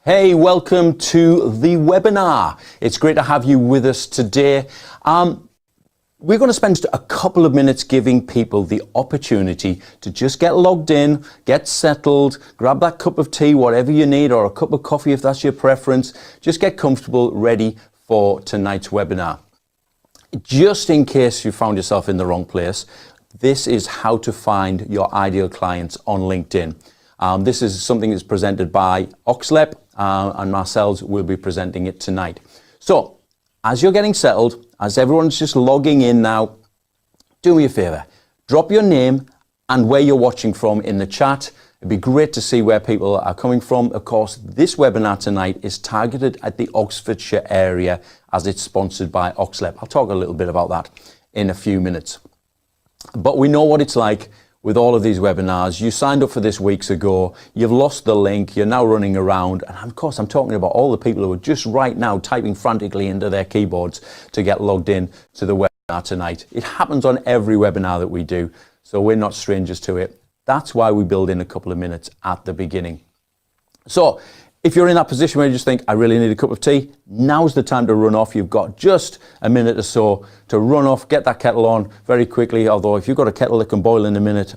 Hey, welcome to the webinar. It's great to have you with us today. We're going to spend a couple of minutes giving people the opportunity to just get logged in, get settled, grab that cup of tea, whatever you need, or a cup of coffee if that's your preference. Just get comfortable, ready for tonight's webinar. Just in case you found yourself in the wrong place, this is how to find your ideal clients on LinkedIn. This is something that's presented by OxLEP, and ourselves will be presenting it tonight. So, as you're getting settled, as everyone's just logging in now, do me a favor, drop your name and where you're watching from in the chat. It'd be great to see where people are coming from. Of course, this webinar tonight is targeted at the Oxfordshire area as it's sponsored by OxLEP. I'll talk a little bit about that in a few minutes. But we know what it's like with all of these webinars. You signed up for this weeks ago, you've lost the link, you're now running around, and of course I'm talking about all the people who are just right now typing frantically into their keyboards to get logged in to the webinar tonight. It happens on every webinar that we do, so we're not strangers to it. That's why we build in a couple of minutes at the beginning. So, if you're in that position where you just think, I really need a cup of tea, now's the time to run off. You've got just a minute or so to run off, get that kettle on very quickly. Although if you've got a kettle that can boil in a minute,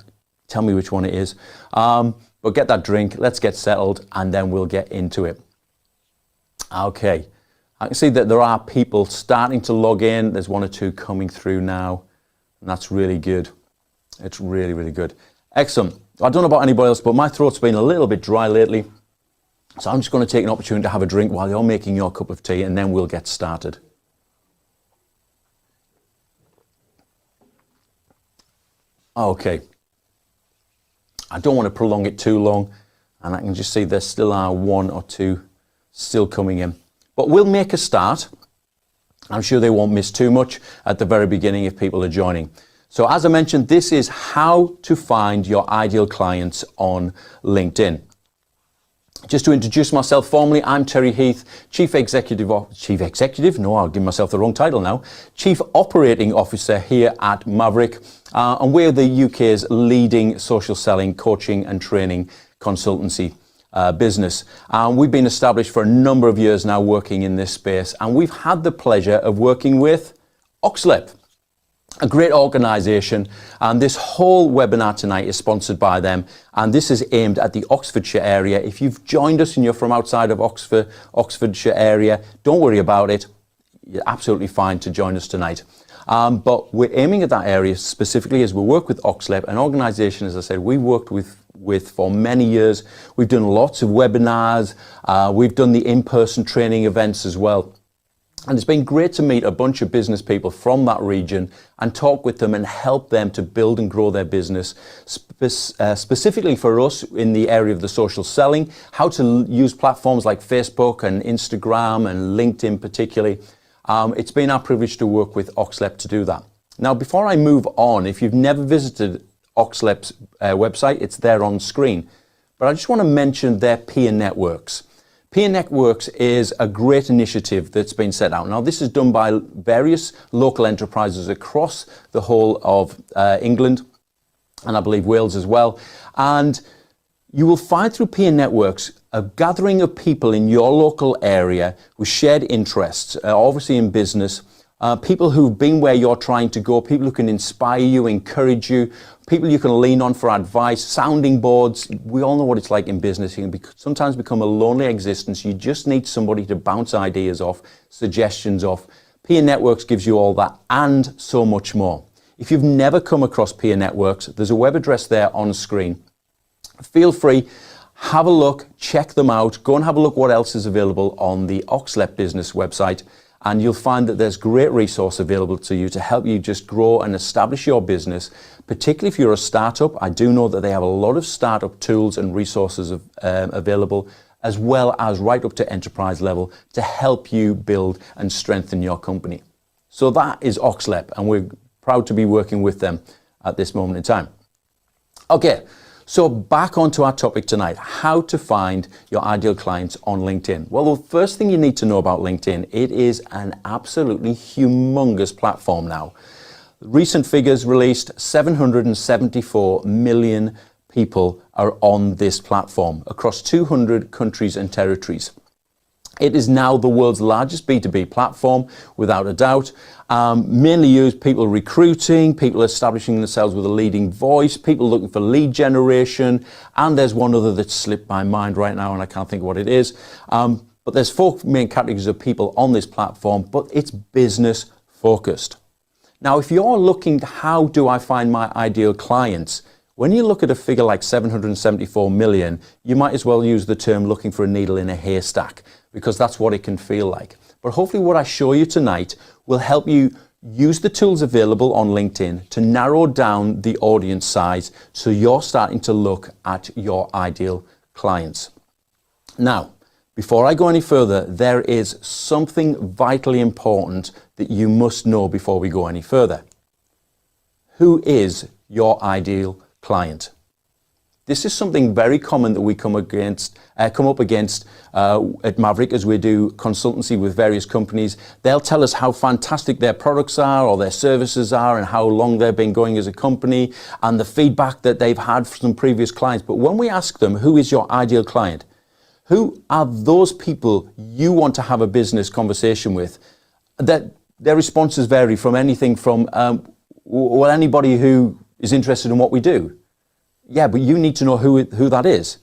tell me which one it is. But get that drink, let's get settled, and then we'll get into it. Okay, I can see that there are people starting to log in. There's one or two coming through now, and that's really good. It's really, really good. Excellent. I don't know about anybody else, but my throat's been a little bit dry lately. So I'm just going to take an opportunity to have a drink while you're making your cup of tea, and then we'll get started. Okay. I don't want to prolong it too long, and I can just see there still are one or two still coming in. But we'll make a start. I'm sure they won't miss too much at the very beginning if people are joining. So as I mentioned, this is how to find your ideal clients on LinkedIn. Just to introduce myself formally, I'm Terry Heath, Chief Operating Officer here at Maverick, and we're the UK's leading social selling, coaching and training consultancy business. We've been established for a number of years now working in this space, and we've had the pleasure of working with OxLEP, a great organisation, and this whole webinar tonight is sponsored by them, and this is aimed at the Oxfordshire area. If you've joined us and you're from outside of Oxfordshire area, don't worry about it. You're absolutely fine to join us tonight. But we're aiming at that area specifically as we work with OxLEP, an organisation, as I said, we worked with for many years. We've done lots of webinars, we've done the in-person training events as well. And it's been great to meet a bunch of business people from that region and talk with them and help them to build and grow their business, specifically for us in the area of the social selling, how to use platforms like Facebook and Instagram and LinkedIn particularly. It's been our privilege to work with OxLEP to do that. Now, before I move on, if you've never visited OxLEP's website, it's there on screen. But I just want to mention their peer networks. Peer Networks is a great initiative that's been set out. Now, this is done by various local enterprises across the whole of England, and I believe Wales as well. And you will find through Peer Networks a gathering of people in your local area with shared interests, obviously in business, people who've been where you're trying to go, people who can inspire you, encourage you, people you can lean on for advice, sounding boards. We all know what it's like in business. You can sometimes become a lonely existence. You just need somebody to bounce ideas off, suggestions off. Peer Networks gives you all that and so much more. If you've never come across Peer Networks, there's a web address there on screen. Feel free, have a look, check them out, go and have a look what else is available on the OxLEP business website. And you'll find that there's great resource available to you to help you just grow and establish your business. Particularly if you're a startup, I do know that they have a lot of startup tools and resources available, as well as right up to enterprise level to help you build and strengthen your company. So that is OxLEP, and we're proud to be working with them at this moment in time. Okay. So back onto our topic tonight, how to find your ideal clients on LinkedIn. Well, the first thing you need to know about LinkedIn, it is an absolutely humongous platform now. Recent figures released, 774 million people are on this platform across 200 countries and territories. It is now the world's largest B2B platform, without a doubt. Mainly used people recruiting, people establishing themselves with a leading voice, people looking for lead generation, and there's one other that's slipped my mind right now and I can't think what it is. But there's 4 main categories of people on this platform, but it's business focused. Now, if you're looking, how do I find my ideal clients? When you look at a figure like 774 million, you might as well use the term looking for a needle in a haystack, because that's what it can feel like. But hopefully what I show you tonight will help you use the tools available on LinkedIn to narrow down the audience size so you're starting to look at your ideal clients. Now, before I go any further, there is something vitally important that you must know before we go any further. Who is your ideal client? This is something very common that we come up against at Maverick as we do consultancy with various companies. They'll tell us how fantastic their products are or their services are and how long they've been going as a company and the feedback that they've had from previous clients. But when we ask them, who is your ideal client? Who are those people you want to have a business conversation with? That their responses vary from anything from, well, anybody who is interested in what we do. Yeah, but you need to know who that is,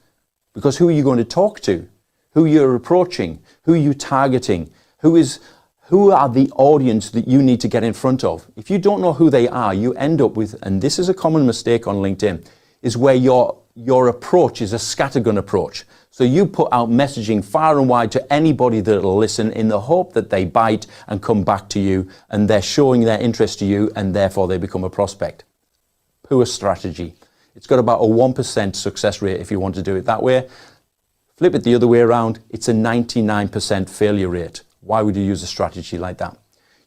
because who are you going to talk to? Who you're approaching? Who are you targeting? Who are the audience that you need to get in front of? If you don't know who they are, you end up with, and this is a common mistake on LinkedIn, is where your approach is a scattergun approach. So you put out messaging far and wide to anybody that'll listen in the hope that they bite and come back to you and they're showing their interest to you and therefore they become a prospect. Poor strategy. It's got about a 1% success rate if you want to do it that way. Flip it the other way around, it's a 99% failure rate. Why would you use a strategy like that?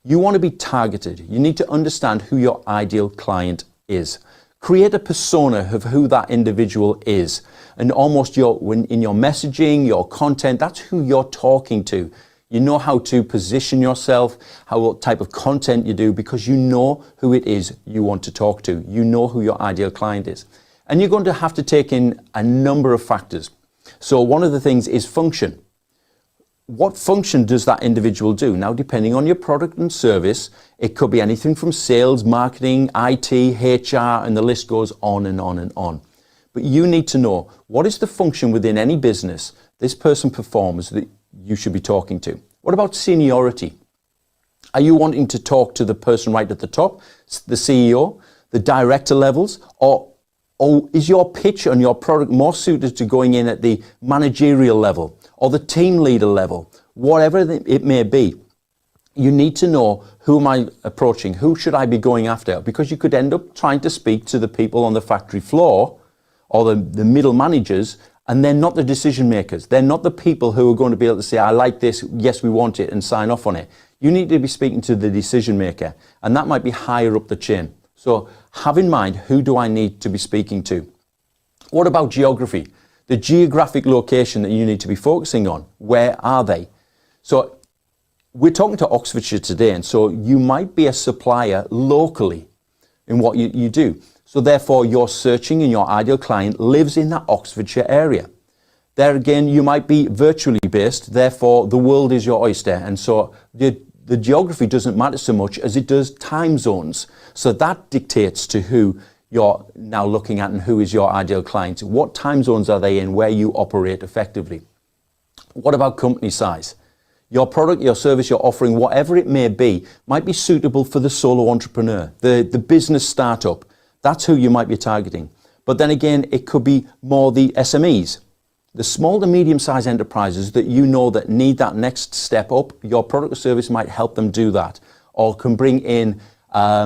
You want to be targeted. You need to understand who your ideal client is. Create a persona of who that individual is. And almost in your messaging, your content, that's who you're talking to. You know how to position yourself, what type of content you do, because you know who it is you want to talk to. You know who your ideal client is. And you're going to have to take in a number of factors. So one of the things is function. What function does that individual do? Now, depending on your product and service, it could be anything from sales, marketing, IT, HR, and the list goes on and on and on. But you need to know, what is the function within any business this person performs that you should be talking to? What about seniority? Are you wanting to talk to the person right at the top, the CEO, the director levels, or is your pitch and your product more suited to going in at the managerial level or the team leader level, whatever it may be? You need to know, who am I approaching? Who should I be going after? Because you could end up trying to speak to the people on the factory floor or the middle managers, and they're not the decision makers. They're not the people who are going to be able to say, I like this, yes, we want it, and sign off on it. You need to be speaking to the decision maker, and that might be higher up the chain. So have in mind, who do I need to be speaking to? What about geography? The geographic location that you need to be focusing on. Where are they? So we're talking to Oxfordshire today, and so you might be a supplier locally in what you do. So therefore, you're searching and your ideal client lives in that Oxfordshire area. There again, you might be virtually based, therefore the world is your oyster. And so the geography doesn't matter so much as it does time zones. So that dictates to who you're now looking at and who is your ideal client. What time zones are they in where you operate effectively? What about company size? Your product, your service, your offering, whatever it may be, might be suitable for the solo entrepreneur, the business startup. That's who you might be targeting. But then again, it could be more the SMEs, the small to medium-sized enterprises that you know that need that next step up. Your product or service might help them do that, or can bring in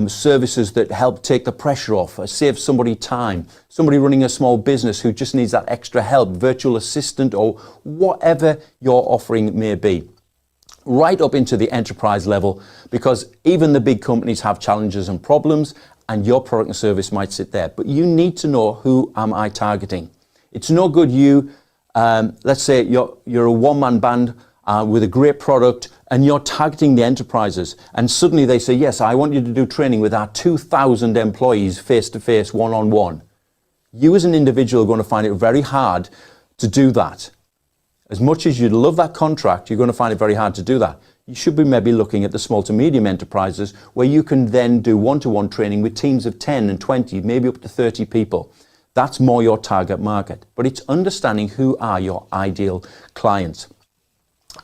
services that help take the pressure off, or save somebody time, somebody running a small business who just needs that extra help, virtual assistant, or whatever your offering may be. Right up into the enterprise level, because even the big companies have challenges and problems, and your product and service might sit there. But you need to know, who am I targeting? It's no good let's say you're a one-man band with a great product and you're targeting the enterprises, and suddenly they say, yes, I want you to do training with our 2,000 employees face-to-face, one-on-one. You as an individual are going to find it very hard to do that. As much as you'd love that contract, you're going to find it very hard to do that. You should be maybe looking at the small to medium enterprises where you can then do one-to-one training with teams of 10 and 20, maybe up to 30 people. That's more your target market. But it's understanding who are your ideal clients.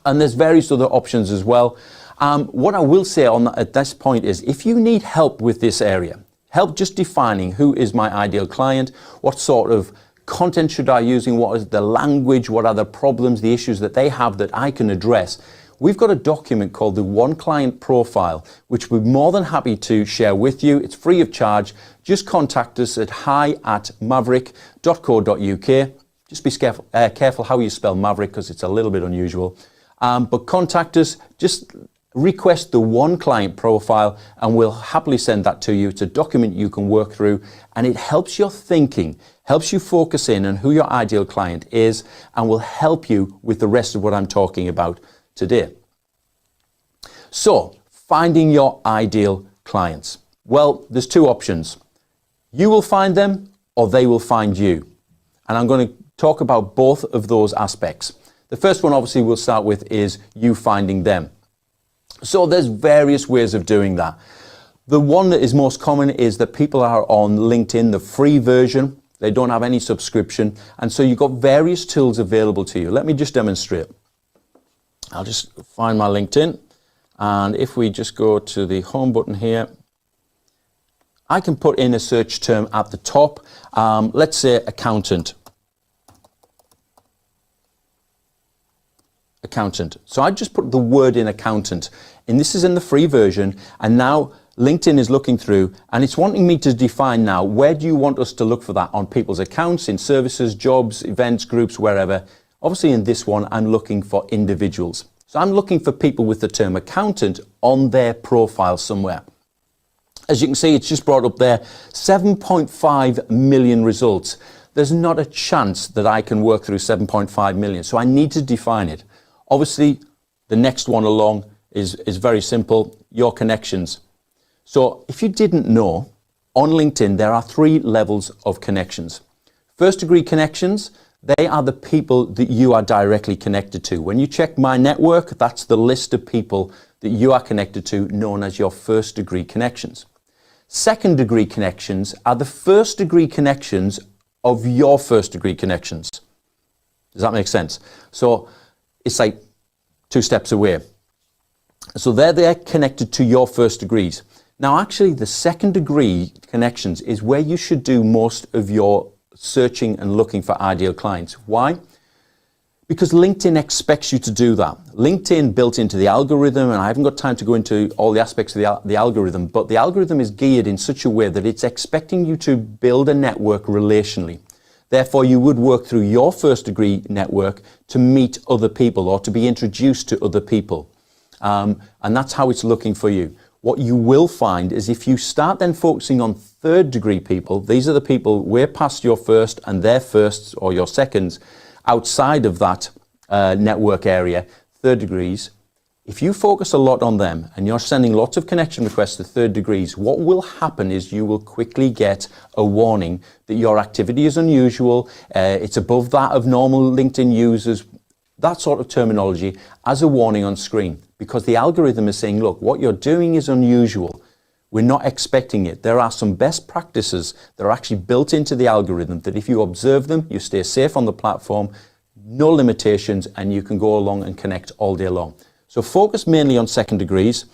And there's various other options as well. What I will say at this point is if you need help with this area, help just defining who is my ideal client, what sort of content should I use, what is the language, what are the problems, the issues that they have that I can address. We've got a document called the One Client Profile, which we're more than happy to share with you. It's free of charge. Just contact us at hi@maverick.co.uk. Just be careful how you spell Maverick because it's a little bit unusual. But contact us, just request the One Client Profile and we'll happily send that to you. It's a document you can work through and it helps your thinking, helps you focus in on who your ideal client is and will help you with the rest of what I'm talking about today. So, finding your ideal clients. Well, there's two options. You will find them or they will find you. And I'm going to talk about both of those aspects. The first one obviously we'll start with is you finding them. So there's various ways of doing that. The one that is most common is that people are on LinkedIn, the free version. They don't have any subscription. And so you've got various tools available to you. Let me just demonstrate. I'll just find my LinkedIn. And if we just go to the home button here, I can put in a search term at the top. Let's say accountant. Accountant. So I just put the word in accountant. And this is in the free version. And now LinkedIn is looking through and it's wanting me to define now, where do you want us to look for that? On people's accounts, in services, jobs, events, groups, wherever. Obviously in this one, I'm looking for individuals. So I'm looking for people with the term accountant on their profile somewhere. As you can see, it's just brought up there, 7.5 million results. There's not a chance that I can work through 7.5 million. So I need to define it. Obviously, the next one along is very simple, your connections. So if you didn't know, on LinkedIn, there are 3 levels of connections. First degree connections, they are the people that you are directly connected to. When you check my network, that's the list of people that you are connected to, known as your first degree connections. Second degree connections are the first degree connections of your first degree connections. Does that make sense? So it's like 2 steps away. So they're connected to your first degrees. Now actually the second degree connections is where you should do most of your searching and looking for ideal clients. Why? Because LinkedIn expects you to do that. LinkedIn built into the algorithm, and I haven't got time to go into all the aspects of the algorithm, but the algorithm is geared in such a way that it's expecting you to build a network relationally. Therefore, you would work through your first degree network to meet other people or to be introduced to other people. And that's how it's looking for you. What you will find is if you start then focusing on third degree people, these are the people way past your first and their firsts or your seconds outside of that network area, third degrees. If you focus a lot on them and you're sending lots of connection requests to third degrees, what will happen is you will quickly get a warning that your activity is unusual, it's above that of normal LinkedIn users, that sort of terminology as a warning on screen, because the algorithm is saying, look, what you're doing is unusual. We're not expecting it. There are some best practices that are actually built into the algorithm that if you observe them, you stay safe on the platform, no limitations, and you can go along and connect all day long. So focus mainly on second degrees.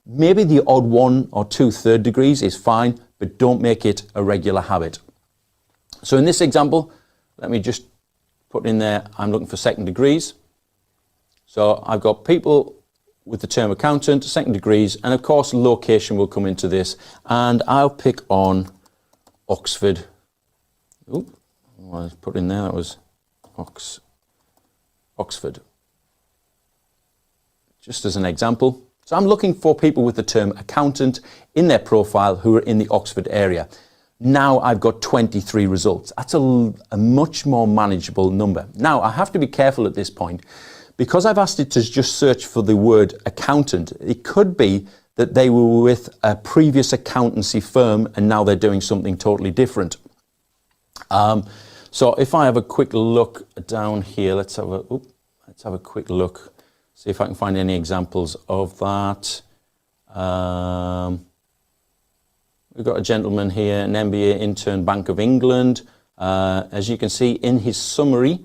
Maybe the odd 1 or 2 third degrees is fine, but don't make it a regular habit. So in this example, let me just put in there, I'm looking for second degrees. So I've got people with the term accountant, second degrees, and of course location will come into this, and I'll pick on Oxford. Oop, what I put in there, that was Oxford. Just as an example. So I'm looking for people with the term accountant in their profile who are in the Oxford area. Now I've got 23 results. That's a much more manageable number. Now I have to be careful at this point. Because I've asked it to just search for the word accountant, it could be that they were with a previous accountancy firm and now they're doing something totally different. So if I have a quick look down here, let's have a quick look, see if I can find any examples of that. We've got a gentleman here, an MBA intern, Bank of England. As you can see in his summary,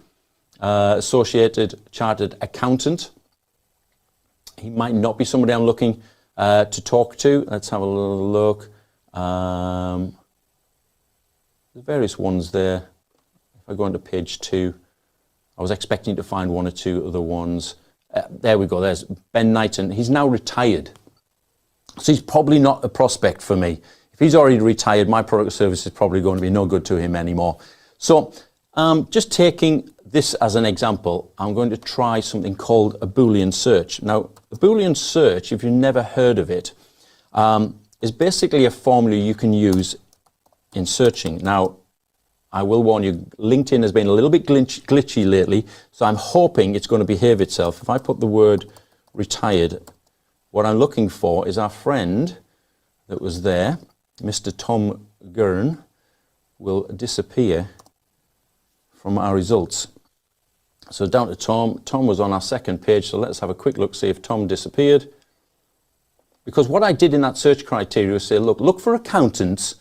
associated chartered accountant. He might not be somebody I'm looking to talk to. Let's have a little look. There's various ones there. If I go into page 2, I was expecting to find one or two other ones. There we go, there's Ben Knighton. He's now retired. So he's probably not a prospect for me. If he's already retired, my product or service is probably going to be no good to him anymore. So just taking this as an example, I'm going to try something called a Boolean search. Now, a Boolean search, if you've never heard of it, is basically a formula you can use in searching. Now, I will warn you, LinkedIn has been a little bit glitchy lately, so I'm hoping it's going to behave itself. If I put the word retired, what I'm looking for is our friend that was there, Mr. Tom Gurn, will disappear from our results. So down to Tom. Tom was on our second page, so let's have a quick look, see if Tom disappeared. Because what I did in that search criteria was say, look for accountants,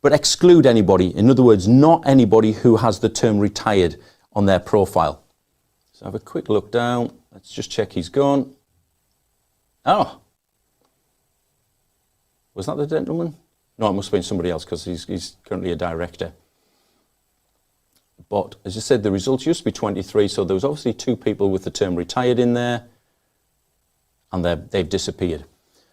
but exclude anybody. In other words, not anybody who has the term retired on their profile. So have a quick look down. Let's just check he's gone. Oh. Was that the gentleman? No, it must have been somebody else because he's currently a director. But as I said, the results used to be 23, so there was obviously 2 people with the term retired in there, and they've disappeared.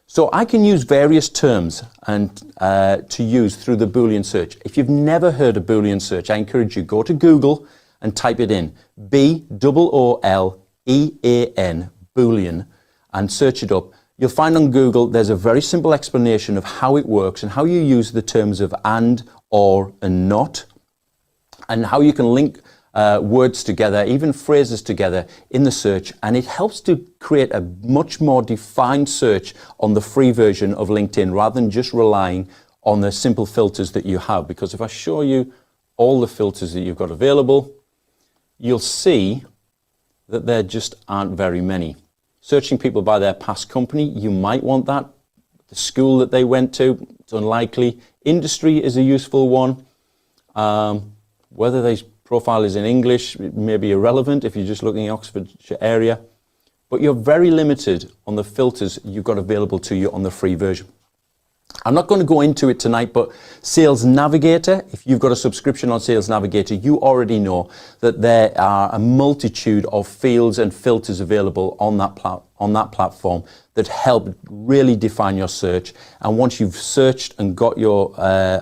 So I can use various terms and to use through the Boolean search. If you've never heard of Boolean search, I encourage you, go to Google and type it in, B-O-O-L-E-A-N, Boolean, and search it up. You'll find on Google there's a very simple explanation of how it works and how you use the terms of and, or, and not, and how you can link words together, even phrases together in the search, and it helps to create a much more defined search on the free version of LinkedIn rather than just relying on the simple filters that you have. Because if I show you all the filters that you've got available, you'll see that there just aren't very many. Searching people by their past company, you might want that. The school that they went to, it's unlikely. Industry is a useful one. Whether their profile is in English, it may be irrelevant if you're just looking at Oxfordshire area. But you're very limited on the filters you've got available to you on the free version. I'm not going to go into it tonight, but Sales Navigator, if you've got a subscription on Sales Navigator, you already know that there are a multitude of fields and filters available on that platform that help really define your search. And once you've searched and got your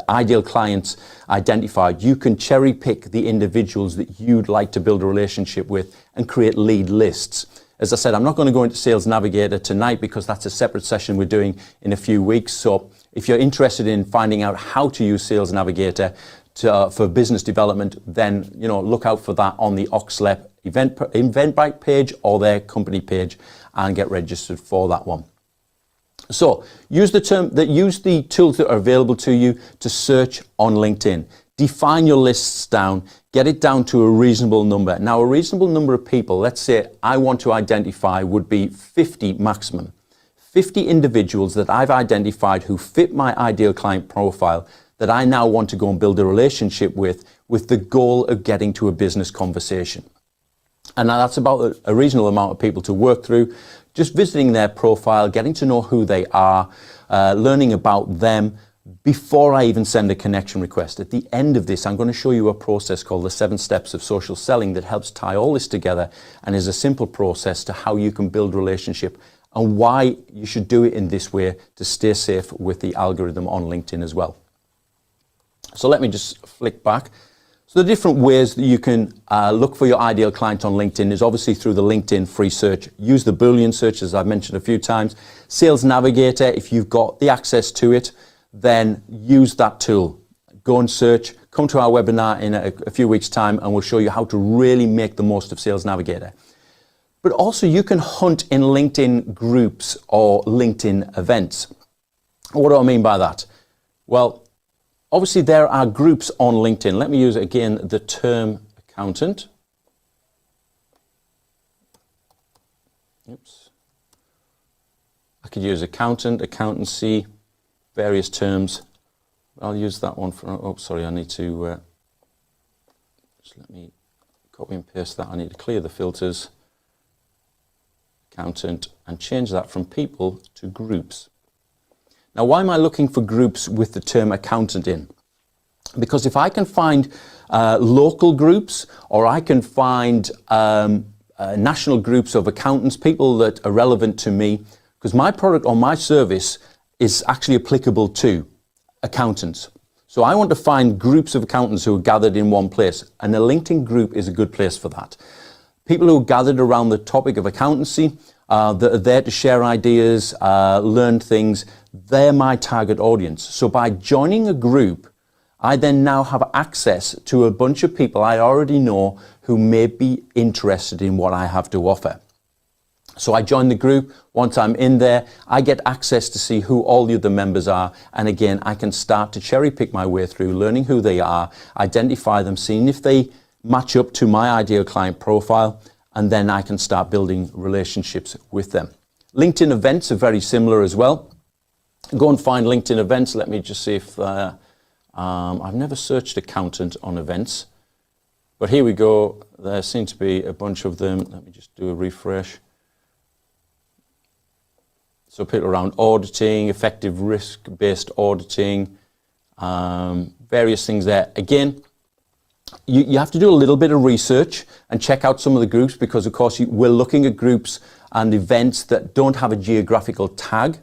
ideal clients identified, you can cherry pick the individuals that you'd like to build a relationship with and create lead lists. As I said, I'm not going to go into Sales Navigator tonight because that's a separate session we're doing in a few weeks. So if you're interested in finding out how to use Sales Navigator for business development, then look out for that on the OxLEP Eventbrite page or their company page and get registered for that one. So use the tools that are available to you to search on LinkedIn. Define your lists down, get it down to a reasonable number. Now, a reasonable number of people, let's say I want to identify, would be 50 maximum. 50 individuals that I've identified who fit my ideal client profile that I now want to go and build a relationship with the goal of getting to a business conversation. And now that's about a reasonable amount of people to work through, just visiting their profile, getting to know who they are, learning about them, before I even send a connection request. At the end of this, I'm going to show you a process called the 7 steps of social selling that helps tie all this together and is a simple process to how you can build relationship and why you should do it in this way to stay safe with the algorithm on LinkedIn as well. So let me just flick back. So the different ways that you can look for your ideal client on LinkedIn is obviously through the LinkedIn free search. Use the Boolean search, as I've mentioned a few times. Sales Navigator, if you've got the access to it, then use that tool. Go and search, come to our webinar in a few weeks' time and we'll show you how to really make the most of Sales Navigator. But also you can hunt in LinkedIn groups or LinkedIn events. What do I mean by that? Well, Obviously, there are groups on LinkedIn. Let me use again the term accountant. Oops. I could use accountant, accountancy, various terms. I'll use that one for, oh, sorry, I need to, just let me copy and paste that. I need to clear the filters. Accountant, and change that from people to groups. Now, why am I looking for groups with the term accountant in? Because if I can find local groups, or I can find national groups of accountants, people that are relevant to me, because my product or my service is actually applicable to accountants. So I want to find groups of accountants who are gathered in one place, and a LinkedIn group is a good place for that. People who are gathered around the topic of accountancy, that are there to share ideas, learn things, they're my target audience. So by joining a group, I then now have access to a bunch of people I already know who may be interested in what I have to offer. So I join the group. Once I'm in there, I get access to see who all the other members are. And again, I can start to cherry pick my way through, learning who they are, identify them, seeing if they match up to my ideal client profile, and then I can start building relationships with them. LinkedIn events are very similar as well. Go and find LinkedIn events. Let me just see if, I've never searched accountant on events, but here we go. There seem to be a bunch of them. Let me just do a refresh. So people around auditing, effective risk-based auditing, various things there. Again, you have to do a little bit of research and check out some of the groups, because of course we're looking at groups and events that don't have a geographical tag.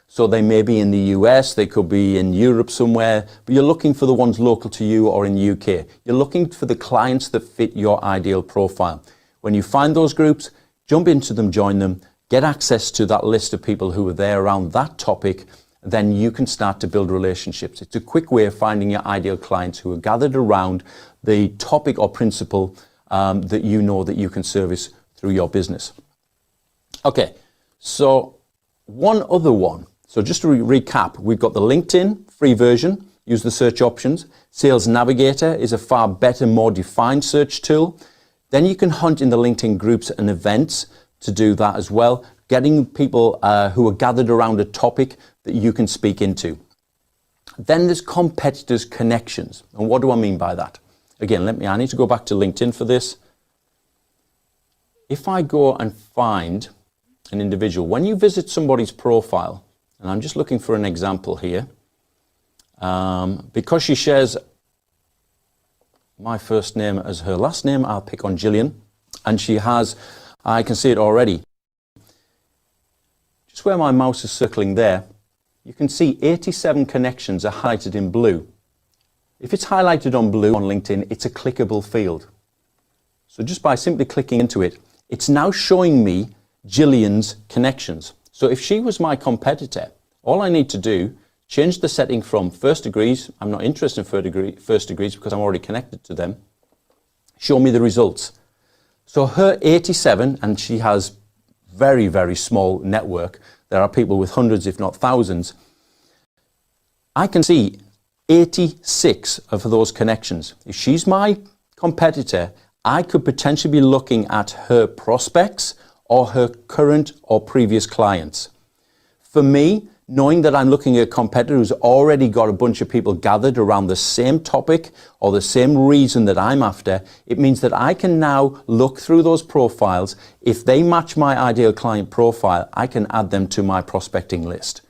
So they may be in the US, they could be in Europe somewhere, but you're looking for the ones local to you or in the UK. You're looking for the clients that fit your ideal profile. When you find those groups, jump into them, join them, get access to that list of people who are there around that topic, then you can start to build relationships. It's a quick way of finding your ideal clients who are gathered around the topic or principle that you know that you can service through your business. Okay, so one other one. So just to recap, we've got the LinkedIn free version, use the search options. Sales Navigator is a far better, more defined search tool. Then you can hunt in the LinkedIn groups and events to do that as well, getting people who are gathered around a topic that you can speak into. Then there's competitors' connections. And what do I mean by that? Again, I need to go back to LinkedIn for this. If I go and find an individual, when you visit somebody's profile, and I'm just looking for an example here, because she shares my first name as her last name, I'll pick on Gillian, and she has, I can see it already. Just where my mouse is circling there, you can see 87 connections are highlighted in blue. If it's highlighted on blue on LinkedIn, it's a clickable field. So just by simply clicking into it, it's now showing me Gillian's connections. So if she was my competitor, all I need to do, change the setting from first degrees, I'm not interested in first degrees because I'm already connected to them, show me the results. So her 87, and she has very, very small network, there are people with hundreds if not thousands, I can see 86 of those connections. If she's my competitor, I could potentially be looking at her prospects or her current or previous clients. For me, knowing that I'm looking at a competitor who's already got a bunch of people gathered around the same topic or the same reason that I'm after, it means that I can now look through those profiles. If they match my ideal client profile, I can add them to my prospecting list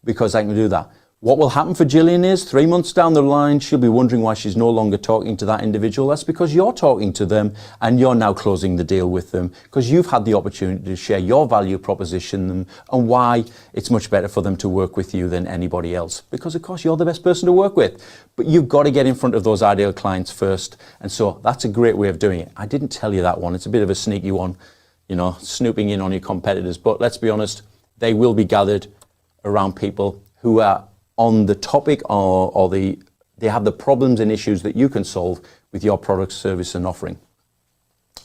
because I can do that. What will happen for Gillian is 3 months down the line, she'll be wondering why she's no longer talking to that individual. That's because you're talking to them and you're now closing the deal with them because you've had the opportunity to share your value proposition and why it's much better for them to work with you than anybody else. Because of course you're the best person to work with, but you've got to get in front of those ideal clients first. And so that's a great way of doing it. I didn't tell you that one. It's a bit of a sneaky one, you know, snooping in on your competitors. But let's be honest, they will be gathered around people who are on the topic or they have the problems and issues that you can solve with your product, service and offering.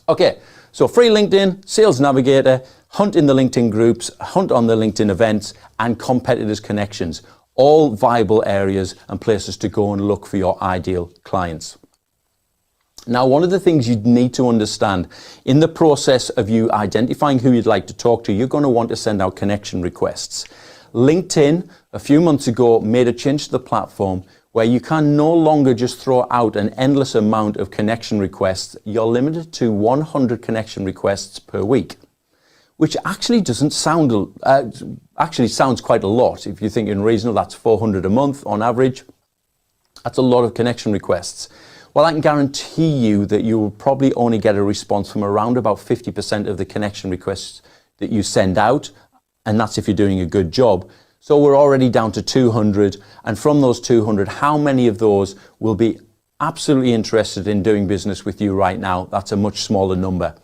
Okay, so free LinkedIn, Sales Navigator, hunt in the LinkedIn groups, hunt on the LinkedIn events and competitors connections. All viable areas and places to go and look for your ideal clients. Now, one of the things you need to understand in the process of you identifying who you'd like to talk to, you're going to want to send out connection requests. LinkedIn, a few months ago, made a change to the platform where you can no longer just throw out an endless amount of connection requests. You're limited to 100 connection requests per week, which actually doesn't sound, actually sounds quite a lot. If you think in reasonable, that's 400 a month on average. That's a lot of connection requests. Well, I can guarantee you that you will probably only get a response from around about 50% of the connection requests that you send out, and that's if you're doing a good job. So we're already down to 200, and from those 200, how many of those will be absolutely interested in doing business with you right now? That's a much smaller number.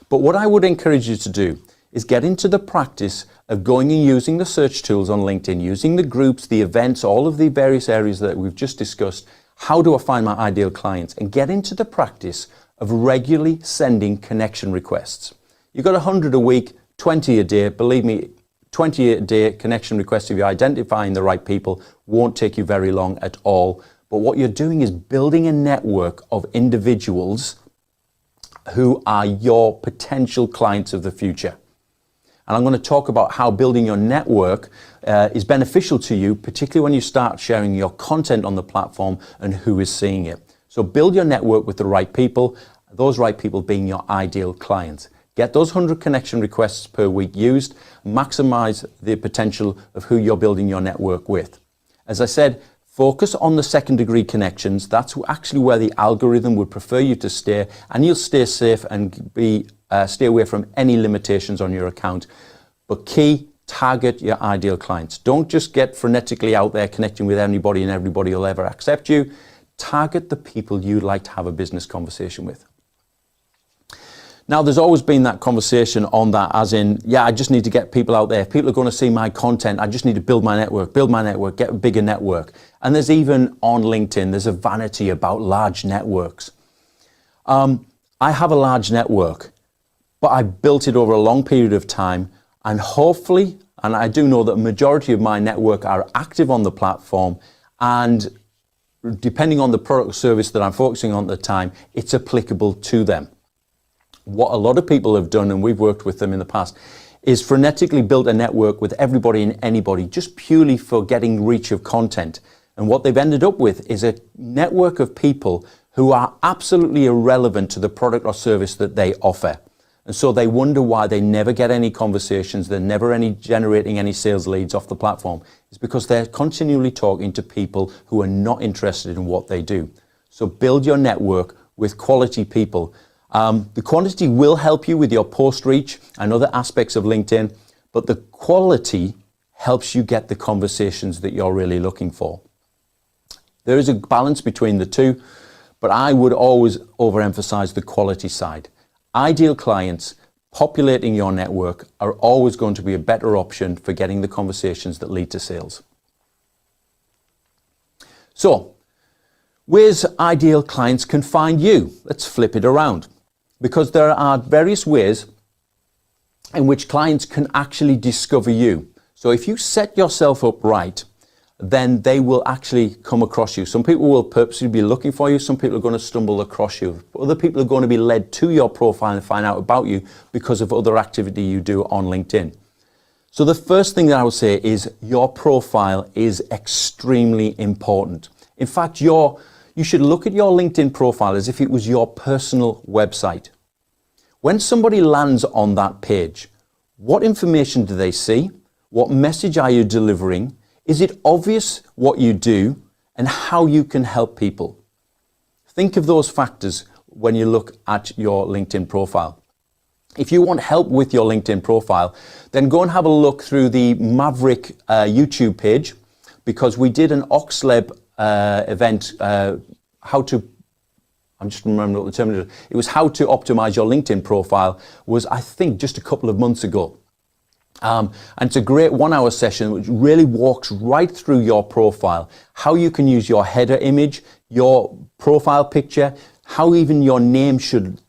But what I would encourage you to do is get into the practice of going and using the search tools on LinkedIn, using the groups, the events, all of the various areas that we've just discussed. How do I find my ideal clients? And get into the practice of regularly sending connection requests. You've got 100 a week, 20 a day. Believe me, 20 a day connection requests, if you're identifying the right people, won't take you very long at all. But what you're doing is building a network of individuals who are your potential clients of the future. And I'm going to talk about how building your network is beneficial to you, particularly when you start sharing your content on the platform and who is seeing it. So build your network with the right people, those right people being your ideal clients. Get those 100 connection requests per week used, maximize the potential of who you're building your network with. As I said, focus on the second degree connections. That's actually where the algorithm would prefer you to stay, and you'll stay safe and stay away from any limitations on your account. But key, target your ideal clients. Don't just get frenetically out there connecting with anybody and everybody will ever accept you. Target the people you'd like to have a business conversation with. Now, there's always been that conversation on that, as in, yeah, I just need to get people out there. If people are going to see my content, I just need to build my network, get a bigger network. And there's even on LinkedIn, there's a vanity about large networks. I have a large network, but I built it over a long period of time, and hopefully, and I do know that a majority of my network are active on the platform, and depending on the product or service that I'm focusing on at the time, it's applicable to them. What a lot of people have done, and we've worked with them in the past, is frenetically build a network with everybody and anybody just purely for getting reach of content. And what they've ended up with is a network of people who are absolutely irrelevant to the product or service that they offer. And so they wonder why they never get any conversations, they're never generating any sales leads off the platform. It's because they're continually talking to people who are not interested in what they do. So build your network with quality people. The quantity will help you with your post reach and other aspects of LinkedIn, but the quality helps you get the conversations that you're really looking for. There is a balance between the two, but I would always overemphasize the quality side. Ideal clients populating your network are always going to be a better option for getting the conversations that lead to sales. So, where's ideal clients can find you? Let's flip it around, because there are various ways in which clients can actually discover you. So if you set yourself up right, then they will actually come across you. Some people will purposely be looking for you. Some people are going to stumble across you. Other people are going to be led to your profile and find out about you because of other activity you do on LinkedIn. So the first thing that I would say is your profile is extremely important. In fact, you should look at your LinkedIn profile as if it was your personal website. When somebody lands on that page, what information do they see? What message are you delivering? Is it obvious what you do and how you can help people? Think of those factors when you look at your LinkedIn profile. If you want help with your LinkedIn profile, then go and have a look through the Maverick YouTube page, because we did an OxLEP event, I'm just remembering what the term is. It was how to optimize your LinkedIn profile, was I think just a couple of months ago. And it's a great 1 hour session which really walks right through your profile, how you can use your header image, your profile picture, how even your name should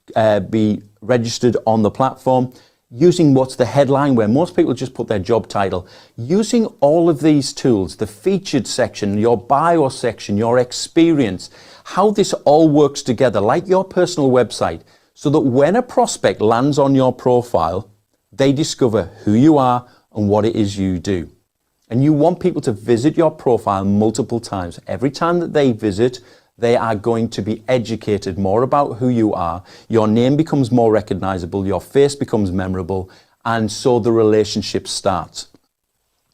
be registered on the platform. using what's the headline, where most people just put their job title, using all of these tools, the featured section, your bio section, your experience, how this all works together, like your personal website, so that when a prospect lands on your profile, they discover who you are and what it is you do. And you want people to visit your profile multiple times. Every time that they visit, they are going to be educated more about who you are. Your name becomes more recognizable, your face becomes memorable, and so the relationship starts.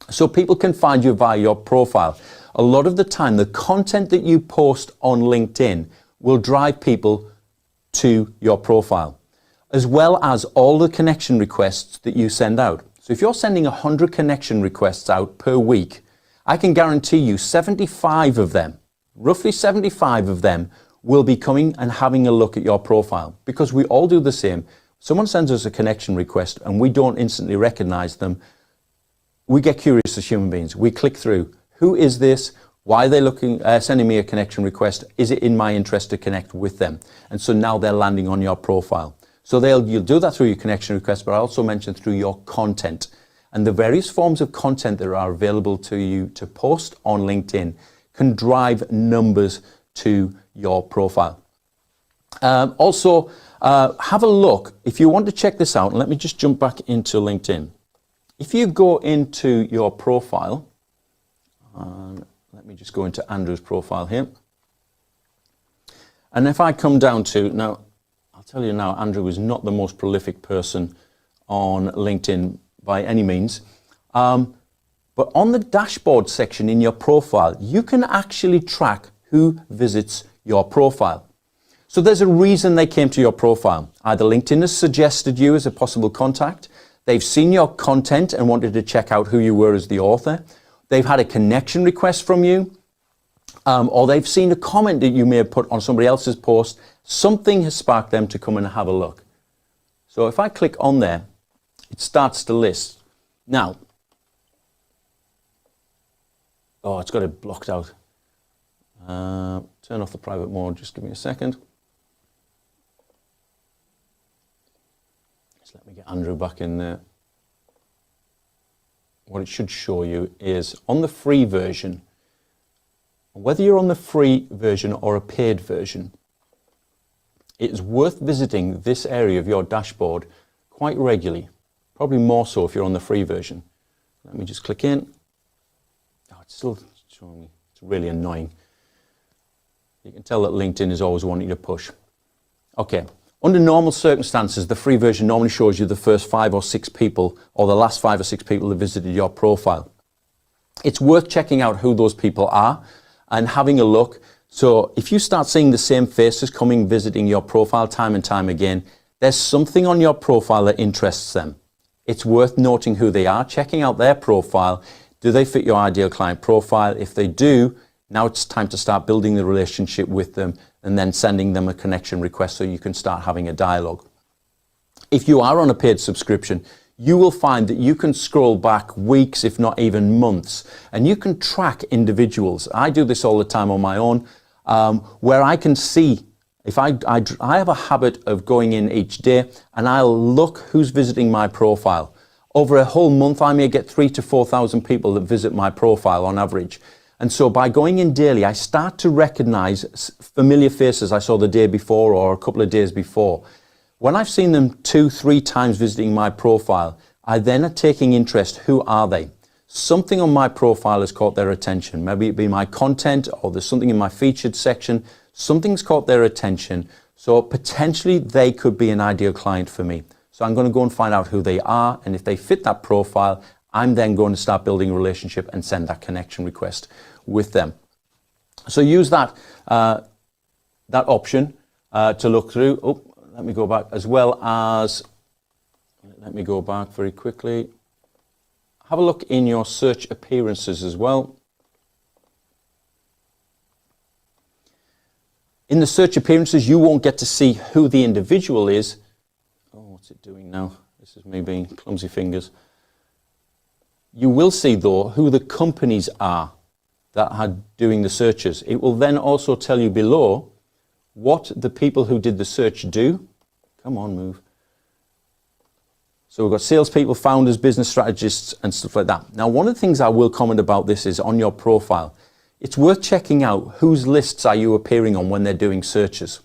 So people can find you via your profile. A lot of the time, the content that you post on LinkedIn will drive people to your profile, as well as all the connection requests that you send out. So if you're sending 100 connection requests out per week, I can guarantee you 75 of them, roughly 75 of them, will be coming and having a look at your profile, because we all do the same. Someone sends us a connection request and we don't instantly recognize them. We get curious as human beings. We click through. Who is this? Why are they sending me a connection request? Is it in my interest to connect with them? And so now they're landing on your profile. So you'll do that through your connection request, but I also mentioned through your content. And the various forms of content that are available to you to post on LinkedIn can drive numbers to your profile. Also, have a look. If you want to check this out, and let me just jump back into LinkedIn. If you go into your profile, let me just go into Andrew's profile here. And if I come down to, now, I'll tell you now, Andrew is not the most prolific person on LinkedIn by any means. But on the dashboard section in your profile, you can actually track who visits your profile. So there's a reason they came to your profile. Either LinkedIn has suggested you as a possible contact, they've seen your content and wanted to check out who you were as the author, they've had a connection request from you, or they've seen a comment that you may have put on somebody else's post. Something has sparked them to come and have a look. So if I click on there, it starts to list. Now, oh, it's got it blocked out. Turn off the private mode, just give me a second. Just let me get Andrew back in there. What it should show you is on the free version, whether you're on the free version or a paid version, it is worth visiting this area of your dashboard quite regularly, probably more so if you're on the free version. Let me just click in. Oh, it's still showing me. It's really annoying. You can tell that LinkedIn is always wanting to push. Okay. Under normal circumstances, the free version normally shows you the first 5 or 6 people, or the last 5 or 6 people that visited your profile. It's worth checking out who those people are and having a look. So if you start seeing the same faces coming, visiting your profile time and time again, there's something on your profile that interests them. It's worth noting who they are, checking out their profile. Do they fit your ideal client profile? If they do, now it's time to start building the relationship with them and then sending them a connection request so you can start having a dialogue. If you are on a paid subscription, you will find that you can scroll back weeks, if not even months, and you can track individuals. I do this all the time on my own, where I can see, if I have a habit of going in each day and I'll look who's visiting my profile. Over a whole month, I may get 3,000 to 4,000 people that visit my profile on average. And so by going in daily, I start to recognize familiar faces I saw the day before or a couple of days before. When I've seen them 2, 3 times visiting my profile, I then are taking interest. Who are they? Something on my profile has caught their attention. Maybe it be my content, or there's something in my featured section. Something's caught their attention. So potentially they could be an ideal client for me. So I'm going to go and find out who they are. And if they fit that profile, I'm then going to start building a relationship and send that connection request with them. So use that option to look through. Oh, let me go back, as well as, let me go back very quickly. Have a look in your search appearances as well. In the search appearances, you won't get to see who the individual is. Oh, what's it doing now? This is me being clumsy fingers. You will see, though, who the companies are that are doing the searches. It will then also tell you below what the people who did the search do. Come on, move. So we've got salespeople, founders, business strategists, and stuff like that. Now, one of the things I will comment about this is on your profile. It's worth checking out whose lists are you appearing on when they're doing searches.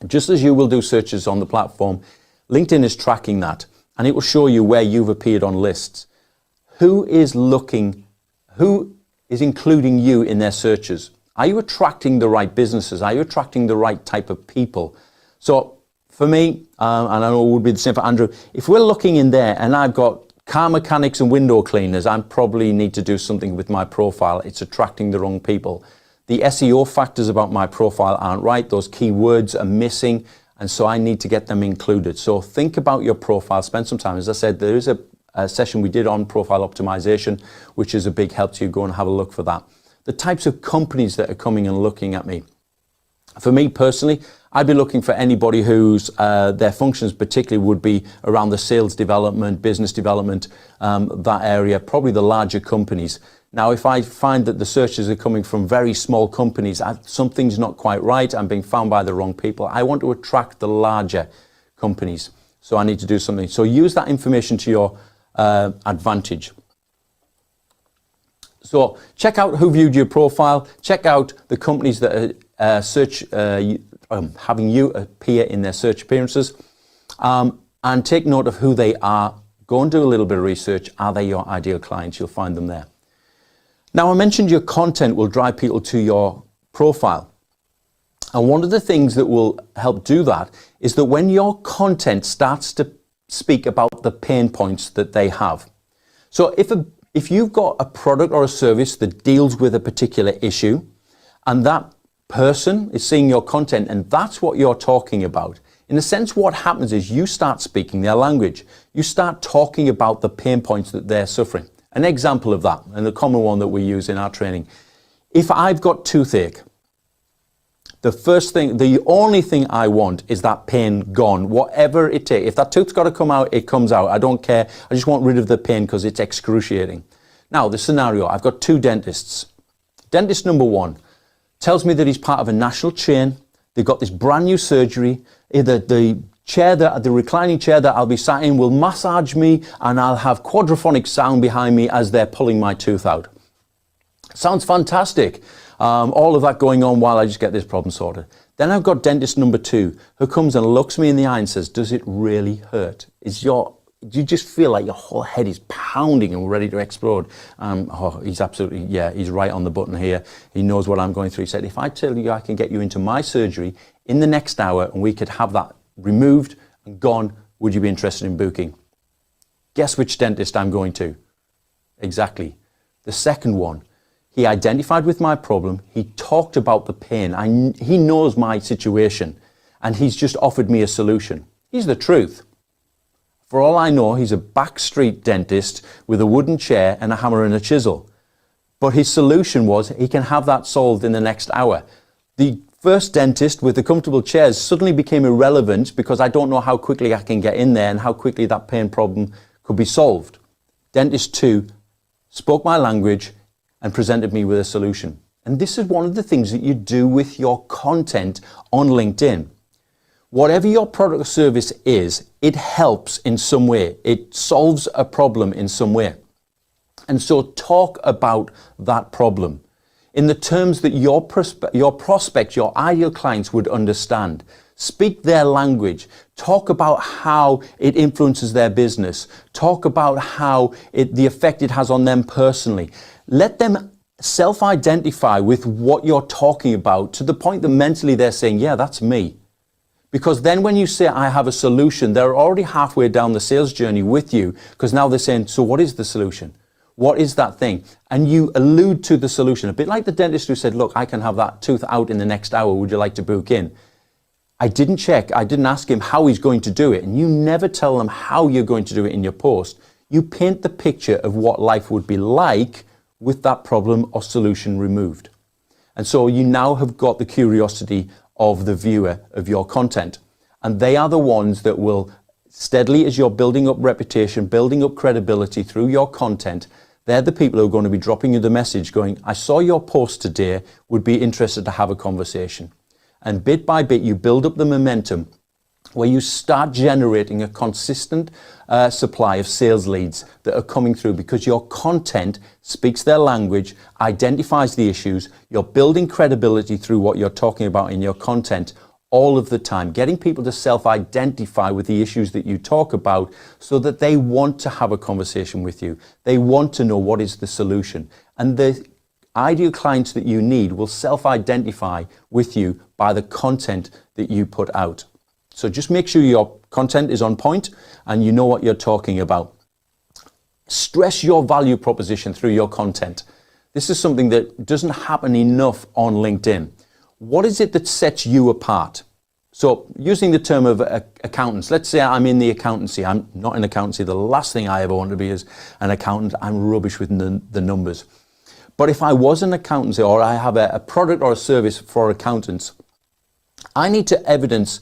Just as you will do searches on the platform, LinkedIn is tracking that, and it will show you where you've appeared on lists. Who is including you in their searches? Are you attracting the right businesses? Are you attracting the right type of people? So for me, and I know it would be the same for Andrew, if we're looking in there and I've got car mechanics and window cleaners, I probably need to do something with my profile. It's attracting the wrong people. The SEO factors about my profile aren't right. Those keywords are missing, and so I need to get them included. So think about your profile, spend some time. As I said, there is a session we did on profile optimization, which is a big help to you. Go and have a look for that. The types of companies that are coming and looking at me. For me personally, I'd be looking for anybody whose their functions particularly would be around the sales development, business development, that area, probably the larger companies. Now, if I find that the searches are coming from very small companies, something's not quite right, I'm being found by the wrong people, I want to attract the larger companies. So I need to do something. So use that information to your advantage. So check out who viewed your profile, check out the companies that are having you appear in their search appearances, and take note of who they are. Go and do a little bit of research. Are they your ideal clients? You'll find them there. Now, I mentioned your content will drive people to your profile. And one of the things that will help do that is that when your content starts to speak about the pain points that they have. So if you've got a product or a service that deals with a particular issue, and that person is seeing your content and that's what you're talking about, in a sense, what happens is you start speaking their language. You start talking about the pain points that they're suffering. An example of that, and the common one that we use in our training. If I've got toothache, the only thing I want is that pain gone, whatever it takes. If that tooth's got to come out, it comes out. I don't care. I just want rid of the pain because it's excruciating. Now, the scenario, I've got two dentists. Dentist number one tells me that he's part of a national chain. They've got this brand new surgery. The reclining chair that I'll be sat in will massage me, and I'll have quadraphonic sound behind me as they're pulling my tooth out. Sounds fantastic. All of that going on while I just get this problem sorted. Then I've got dentist number two who comes and looks me in the eye and says, does it really hurt? Do you just feel like your whole head is pounding and ready to explode? He's absolutely, he's right on the button here. He knows what I'm going through. He said, if I tell you I can get you into my surgery in the next hour and we could have that removed and gone, would you be interested in booking? Guess which dentist I'm going to? Exactly. The second one. He identified with my problem. He talked about the pain. He knows my situation, and he's just offered me a solution. He's the truth. For all I know, he's a backstreet dentist with a wooden chair and a hammer and a chisel. But his solution was he can have that solved in the next hour. The first dentist with the comfortable chairs suddenly became irrelevant because I don't know how quickly I can get in there and how quickly that pain problem could be solved. Dentist 2 spoke my language and presented me with a solution. And this is one of the things that you do with your content on LinkedIn. Whatever your product or service is, it helps in some way. It solves a problem in some way. And so talk about that problem in the terms that your prospects, your ideal clients would understand. Speak their language. Talk about how it influences their business. Talk about how the effect it has on them personally. Let them self-identify with what you're talking about to the point that mentally they're saying, yeah, that's me. Because then when you say, I have a solution, they're already halfway down the sales journey with you, because now they're saying, so what is the solution? What is that thing? And you allude to the solution, a bit like the dentist who said, look, I can have that tooth out in the next hour. Would you like to book in? I didn't ask him how he's going to do it. And you never tell them how you're going to do it in your post. You paint the picture of what life would be like with that problem or solution removed. And so you now have got the curiosity of the viewer of your content. And they are the ones that will steadily, as you're building up reputation, building up credibility through your content, they're the people who are going to be dropping you the message going, I saw your post today, would be interested to have a conversation. And bit by bit, you build up the momentum where you start generating a consistent supply of sales leads that are coming through because your content speaks their language, identifies the issues, you're building credibility through what you're talking about in your content all of the time, getting people to self-identify with the issues that you talk about so that they want to have a conversation with you. They want to know what is the solution. And the ideal clients that you need will self-identify with you by the content that you put out. So just make sure your content is on point and you know what you're talking about. Stress your value proposition through your content. This is something that doesn't happen enough on LinkedIn. What is it that sets you apart? So using the term of accountants, let's say I'm in the accountancy. I'm not in accountancy. The last thing I ever want to be is an accountant. I'm rubbish with the numbers. But if I was an accountancy or I have a product or a service for accountants, I need to evidence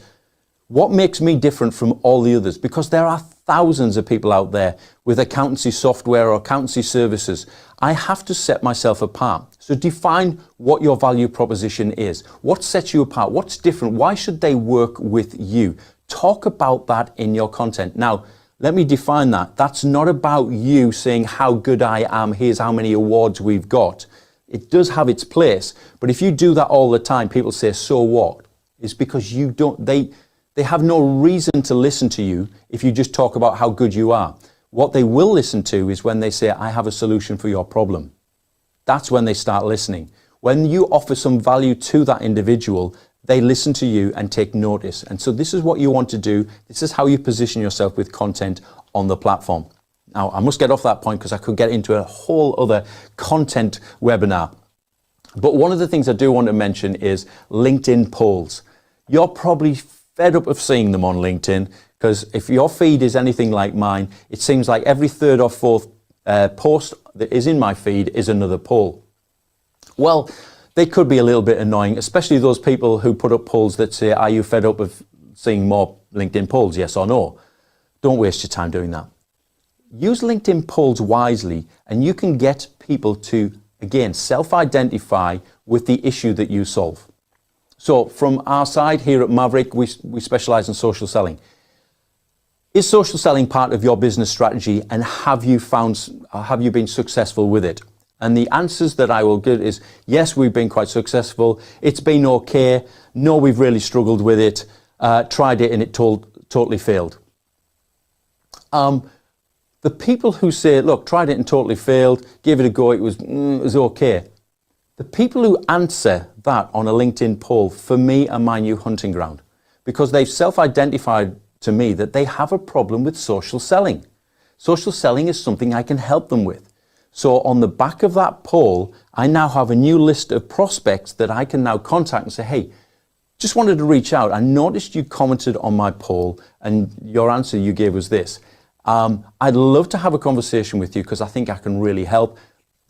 what makes me different from all the others, because there are thousands of people out there with accountancy software or accountancy services. I have to set myself apart. So define what your value proposition is. What sets you apart? What's different? Why should they work with you? Talk about that in your content. Now, let me define that. That's not about you saying how good I am. Here's how many awards we've got. It does have its place. But if you do that all the time, people say, so what? It's because you don't, they have no reason to listen to you if you just talk about how good you are. What they will listen to is when they say, I have a solution for your problem. That's when they start listening. When you offer some value to that individual, they listen to you and take notice. And so this is what you want to do. This is how you position yourself with content on the platform. Now, I must get off that point because I could get into a whole other content webinar. But one of the things I do want to mention is LinkedIn polls. You're probably fed up of seeing them on LinkedIn, because if your feed is anything like mine, it seems like every third or fourth post that is in my feed is another poll. Well, they could be a little bit annoying, especially those people who put up polls that say, are you fed up of seeing more LinkedIn polls, yes or no? Don't waste your time doing that. Use LinkedIn polls wisely and you can get people to, again, self-identify with the issue that you solve. So from our side here at Maverick, we specialize in social selling. Is social selling part of your business strategy, and have you been successful with it? And the answers that I will give is, yes, we've been quite successful. It's been okay. No, we've really struggled with it. Tried it and it totally failed. The people who say, look, tried it and totally failed, gave it a go, it was okay. The people who answer that on a LinkedIn poll, for me, are my new hunting ground, because they've self-identified to me that they have a problem with social selling. Social selling is something I can help them with. So on the back of that poll, I now have a new list of prospects that I can now contact and say, hey, just wanted to reach out. I noticed you commented on my poll and your answer you gave was this. I'd love to have a conversation with you because I think I can really help.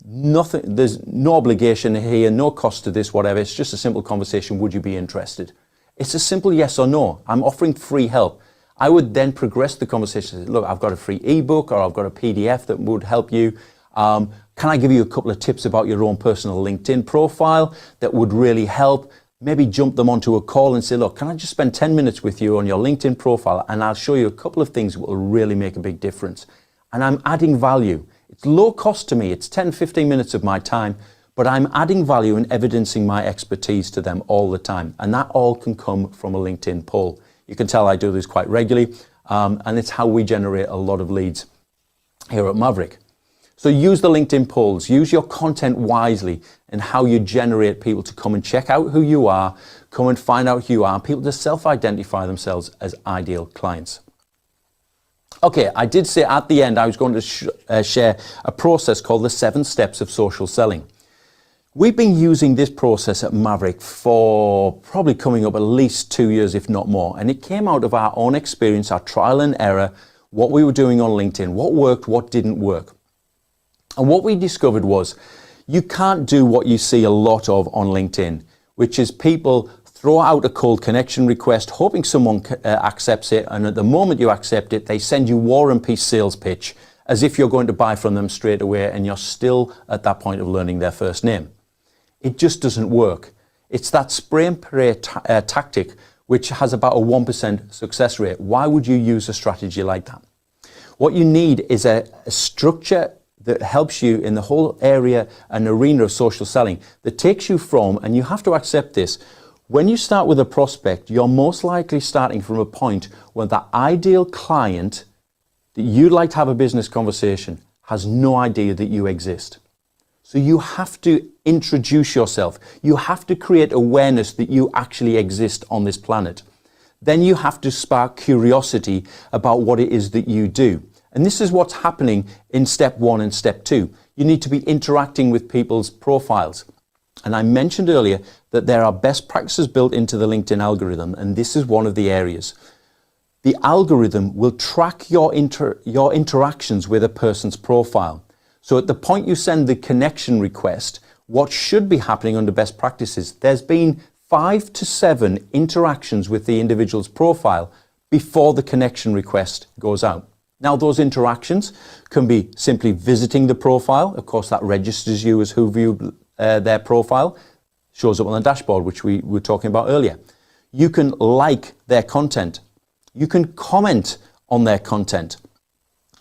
There's no obligation here, no cost to this, whatever. It's just a simple conversation. Would you be interested? It's a simple yes or no. I'm offering free help. I would then progress the conversation. Look, I've got a free ebook or I've got a PDF that would help you. Can I give you a couple of tips about your own personal LinkedIn profile that would really help? Maybe jump them onto a call and say, look, can I just spend 10 minutes with you on your LinkedIn profile and I'll show you a couple of things that will really make a big difference. And I'm adding value. It's low cost to me. It's 10, 15 minutes of my time, but I'm adding value and evidencing my expertise to them all the time. And that all can come from a LinkedIn poll. You can tell I do this quite regularly, and it's how we generate a lot of leads here at Maverick. So use the LinkedIn polls, use your content wisely in how you generate people to come and check out who you are, come and find out who you are, people to self-identify themselves as ideal clients. Okay, I did say at the end I was going to share a process called the 7 steps of social selling. We've been using this process at Maverick for probably coming up at least 2 years, if not more. And it came out of our own experience, our trial and error, what we were doing on LinkedIn, what worked, what didn't work. And what we discovered was you can't do what you see a lot of on LinkedIn, which is people throw out a cold connection request, hoping someone accepts it. And at the moment you accept it, they send you War and Peace sales pitch as if you're going to buy from them straight away. And you're still at that point of learning their first name. It just doesn't work. It's that spray and pray tactic which has about a 1% success rate. Why would you use a strategy like that? What you need is a structure that helps you in the whole area and arena of social selling, that takes you from, and you have to accept this, when you start with a prospect, you're most likely starting from a point where the ideal client that you'd like to have a business conversation has no idea that you exist. So you have to introduce yourself. You have to create awareness that you actually exist on this planet. Then you have to spark curiosity about what it is that you do. And this is what's happening in step 1 and step 2. You need to be interacting with people's profiles. And I mentioned earlier that there are best practices built into the LinkedIn algorithm, and this is one of the areas. The algorithm will track your interactions with a person's profile. So at the point you send the connection request, what should be happening under best practices, there's been 5 to 7 interactions with the individual's profile before the connection request goes out. Now, those interactions can be simply visiting the profile. Of course, that registers you as who viewed their profile, shows up on the dashboard, which we were talking about earlier. You can like their content. You can comment on their content.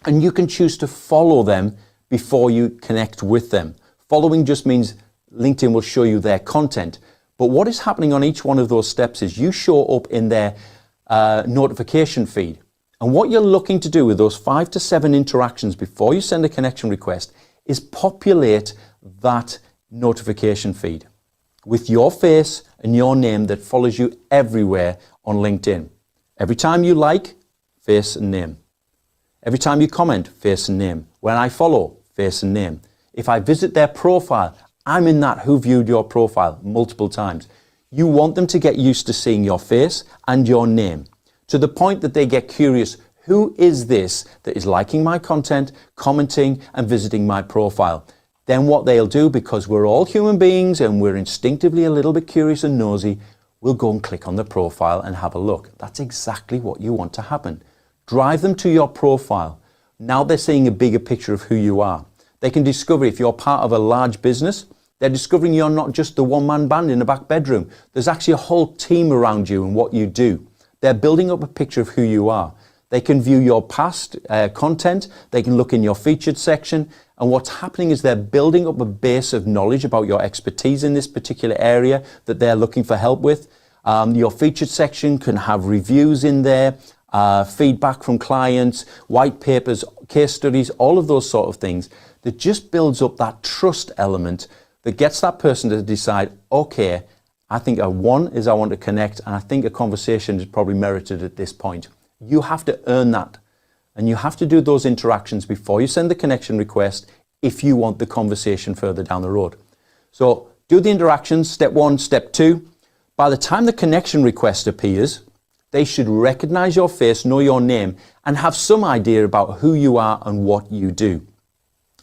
And you can choose to follow them before you connect with them. Following just means LinkedIn will show you their content. But what is happening on each one of those steps is you show up in their notification feed. And what you're looking to do with those 5 to 7 interactions before you send a connection request is populate that notification feed with your face and your name that follows you everywhere on LinkedIn. Every time you like, face and name. Every time you comment, face and name. When I follow, face and name. If I visit their profile, I'm in that who viewed your profile multiple times. You want them to get used to seeing your face and your name, to the point that they get curious, who is this that is liking my content, commenting and visiting my profile? Then what they'll do, because we're all human beings and we're instinctively a little bit curious and nosy, we'll go and click on the profile and have a look. That's exactly what you want to happen. Drive them to your profile. Now they're seeing a bigger picture of who you are. They can discover, if you're part of a large business, they're discovering you're not just the one-man band in a back bedroom. There's actually a whole team around you and what you do. They're building up a picture of who you are. They can view your past content. They can look in your featured section. And what's happening is they're building up a base of knowledge about your expertise in this particular area that they're looking for help with. Your featured section can have reviews in there, feedback from clients, white papers, case studies, all of those sort of things that just builds up that trust element that gets that person to decide, okay, I think I want to connect, and I think a conversation is probably merited at this point. You have to earn that. And you have to do those interactions before you send the connection request if you want the conversation further down the road. So do the interactions, step 1, step 2. By the time the connection request appears, they should recognize your face, know your name, and have some idea about who you are and what you do.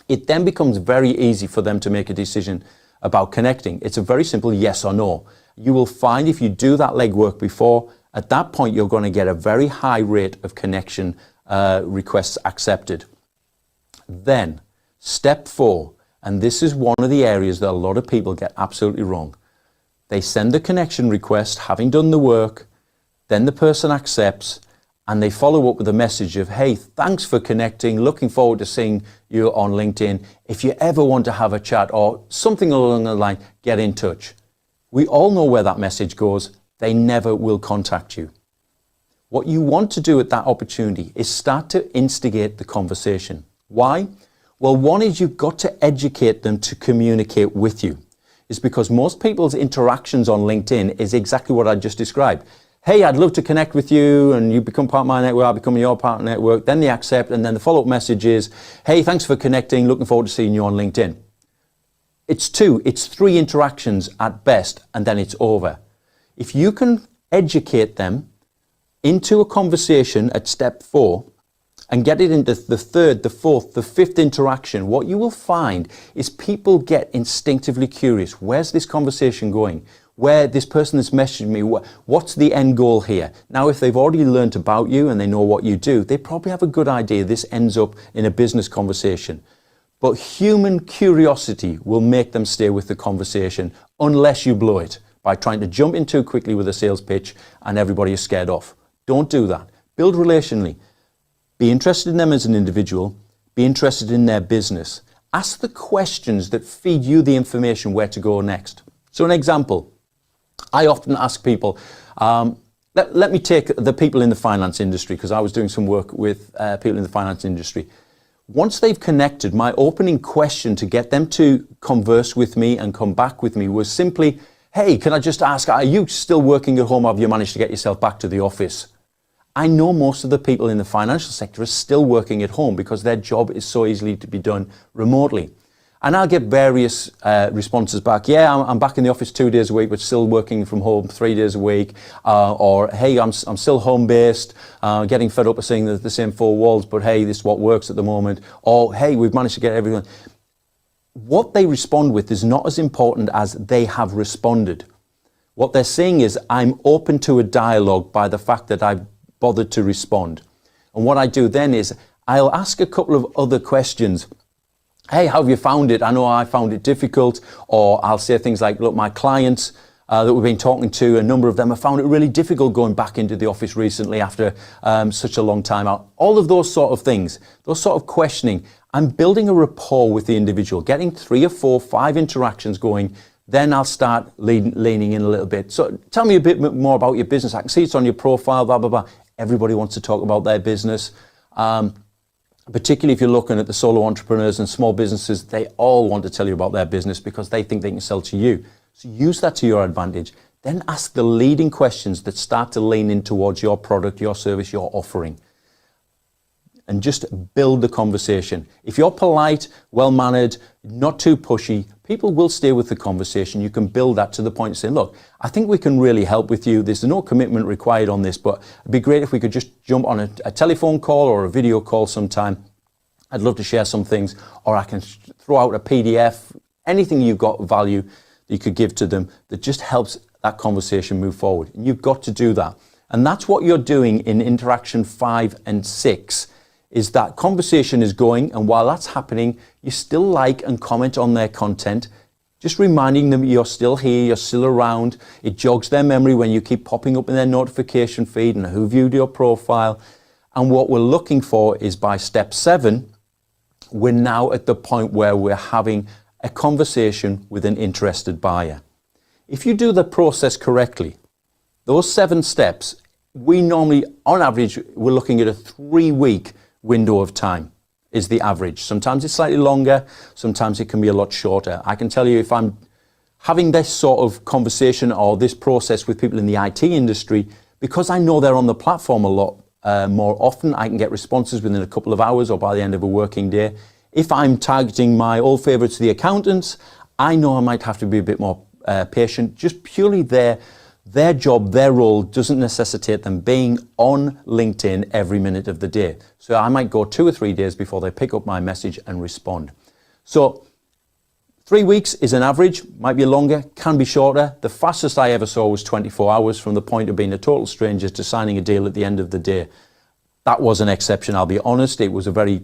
It then becomes very easy for them to make a decision about connecting. It's a very simple yes or no. You will find if you do that legwork before, at that point you're going to get a very high rate of connection requests accepted. Then, step 4, and this is one of the areas that a lot of people get absolutely wrong. They send the connection request, having done the work, then the person accepts, and they follow up with a message of, hey, thanks for connecting, looking forward to seeing you on LinkedIn. If you ever want to have a chat or something along the line, get in touch. We all know where that message goes. They never will contact you. What you want to do at that opportunity is start to instigate the conversation. Why? Well, one is you've got to educate them to communicate with you. It's because most people's interactions on LinkedIn is exactly what I just described. Hey, I'd love to connect with you, and you become part of my network, I become your part of the network. Then they accept, and then the follow-up message is, hey, thanks for connecting, looking forward to seeing you on LinkedIn. It's 3 interactions at best, and then it's over. If you can educate them into a conversation at step 4 and get it into the 3rd, the 4th, the 5th interaction, what you will find is people get instinctively curious. Where's this conversation going? Where this person that's messaging me, what's the end goal here? Now, if they've already learned about you and they know what you do, they probably have a good idea this ends up in a business conversation. But human curiosity will make them stay with the conversation unless you blow it. by trying to jump in too quickly with a sales pitch and everybody is scared off. Don't do that. Build relationally. Be interested in them as an individual. Be interested in their business. Ask the questions that feed you the information where to go next. So an example, I often ask people, let me take the people in the finance industry, because I was doing some work with people in the finance industry. Once they've connected, my opening question to get them to converse with me and come back with me was simply, hey, can I just ask, are you still working at home or have you managed to get yourself back to the office? I know most of the people in the financial sector are still working at home because their job is so easily to be done remotely. And I'll get various responses back. Yeah, I'm back in the office 2 days a week, but still working from home 3 days a week. Or, hey, I'm still home-based, getting fed up of seeing the same four walls, but hey, this is what works at the moment. Or, hey, we've managed to get everyone. What they respond with is not as important as they have responded. What they're saying is, I'm open to a dialogue by the fact that I've bothered to respond. And what I do then is, I'll ask a couple of other questions. Hey, how have you found it? I know I found it difficult. Or I'll say things like, look, my clients that we've been talking to, a number of them have found it really difficult going back into the office recently after such a long time out. All of those sort of things, those sort of questioning, I'm building a rapport with the individual, getting 3 or 4, 5 interactions going. Then I'll start leaning in a little bit. So tell me a bit more about your business. I can see it's on your profile, blah, blah, blah. Everybody wants to talk about their business. Particularly if you're looking at the solo entrepreneurs and small businesses, they all want to tell you about their business because they think they can sell to you. So use that to your advantage. Then ask the leading questions that start to lean in towards your product, your service, your offering. And just build the conversation. If you're polite, well-mannered, not too pushy, people will stay with the conversation. You can build that to the point of saying, look, I think we can really help with you. There's no commitment required on this, but it'd be great if we could just jump on a telephone call or a video call sometime. I'd love to share some things, or I can throw out a PDF, anything you've got value that you could give to them that just helps that conversation move forward. And you've got to do that. And that's what you're doing in interaction 5 and 6. Is that conversation is going, and while that's happening, you still like and comment on their content, just reminding them you're still here, you're still around. It jogs their memory when you keep popping up in their notification feed and who viewed your profile. And what we're looking for is by step 7, we're now at the point where we're having a conversation with an interested buyer. If you do the process correctly, those 7 steps, we normally, on average, we're looking at a 3-week window of time is the average. Sometimes it's slightly longer, sometimes it can be a lot shorter. I can tell you if I'm having this sort of conversation or this process with people in the IT industry, because I know they're on the platform a lot more often, I can get responses within a couple of hours or by the end of a working day. If I'm targeting my old favorites, the accountants, I know I might have to be a bit more patient. Just purely their job, their role doesn't necessitate them being on LinkedIn every minute of the day. So I might go 2 or 3 days before they pick up my message and respond. So 3 weeks is an average, might be longer, can be shorter. The fastest I ever saw was 24 hours from the point of being a total stranger to signing a deal at the end of the day. That was an exception, I'll be honest. It was a very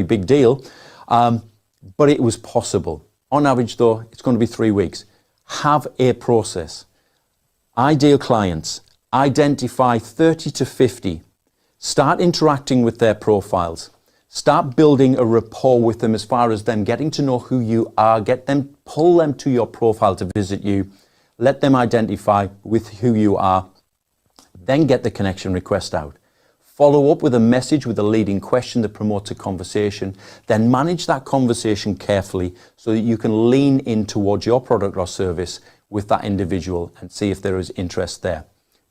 big deal, but it was possible. On average though, it's going to be 3 weeks. Have a process. Ideal clients. Identify 30 to 50. Start interacting with their profiles. Start building a rapport with them as far as them getting to know who you are. Pull them to your profile to visit you. Let them identify with who you are. Then get the connection request out. Follow up with a message with a leading question that promotes a conversation. Then manage that conversation carefully so that you can lean in towards your product or service with that individual and see if there is interest there.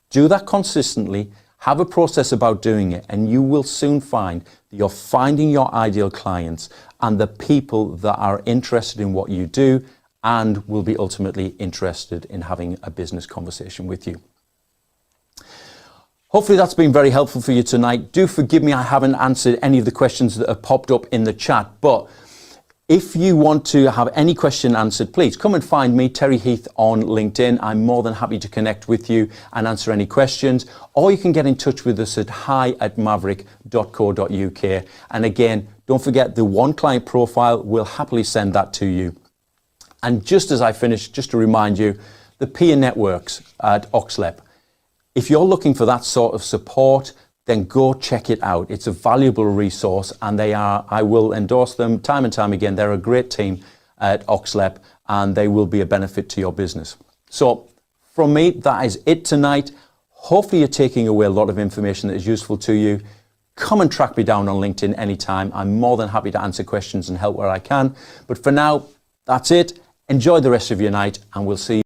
Do that consistently. Have a process about doing it, and you will soon find that you're finding your ideal clients and the people that are interested in what you do and will be ultimately interested in having a business conversation with you. Hopefully that's been very helpful for you tonight. Do forgive me, I haven't answered any of the questions that have popped up in the chat, but if you want to have any question answered, please come and find me, Terry Heath, on LinkedIn. I'm more than happy to connect with you and answer any questions, or you can get in touch with us at hi@maverick.co.uk. And again, don't forget the one client profile, we'll happily send that to you. And just as I finish, just to remind you, the peer networks at OxLEP, if you're looking for that sort of support, then go check it out. It's a valuable resource, and I will endorse them time and time again. They're a great team at OxLEP, and they will be a benefit to your business. So from me, that is it tonight. Hopefully you're taking away a lot of information that is useful to you. Come and track me down on LinkedIn anytime. I'm more than happy to answer questions and help where I can. But for now, that's it. Enjoy the rest of your night, and we'll see you.